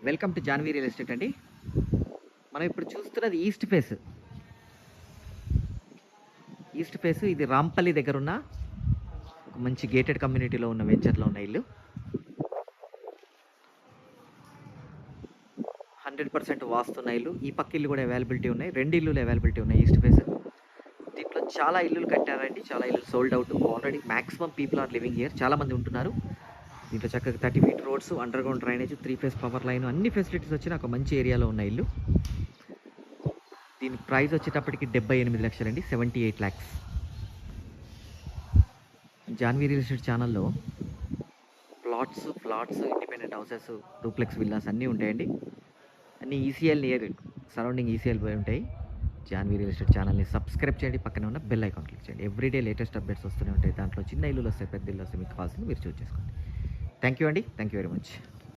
Welcome to Janhvi real estate అండి. మనం ఇప్పుడు చూస్తున్నది ఈస్ట్ ఫేస్. ఇది రాంపల్లి దగ్గర ఉన్న ఒక మంచి గేటెడ్ కమ్యూనిటీలో ఉన్న వెంచర్లో ఉన్న ఇల్లు. 100% వాస్తున్న ఇల్లు. ఈ పక్క ఇల్లు కూడా అవైలబిలిటీ ఉన్నాయి. 2 ఇల్లులు అవైలబిలిటీ ఉన్నాయి ఈస్ట్ ఫేస్. దీంట్లో చాలా ఇల్లులు కట్టారండి. చాలా ఇల్లు sold out. Already maximum people are living here. చాలా మంది ఉంటున్నారు. దీంట్లో చక్కగా 30 feet roads, underground drainage, 3 phase power line, అన్ని ఫెసిలిటీస్ వచ్చిన ఒక మంచి ఏరియాలో ఉన్న ఇల్లు. దీని ప్రైస్ వచ్చేటప్పటికి 78 లక్షలండి, 78 lakhs. జాన్వీ రియల్ ఎస్టేట్ ఛానల్లో flats, independent houses, duplex villas అన్నీ ఉంటాయండి. అన్నీ ఈసీఎల్ నియర్ సరౌండింగ్ ఈసీఎల్ ఉంటాయి. జాన్వీ రియల్ ఎస్టేట్ ఛానల్ని సబ్స్క్రైబ్ చేయండి. పక్కనే ఉన్న బెల్ ఐకాన్ క్లిక్ చేయండి. ఎవ్రీడే లేటెస్ట్ అప్డేట్స్ వస్తూనే ఉంటాయి. దాంట్లో చిన్న ఇల్లులు వస్తాయి, పెద్ద ఇల్లు వస్తాయి. మీకు కావాల్సింది మీరు చూస్ చేసుకోండి. థ్యాంక్ యూ అండి. Thank you very much.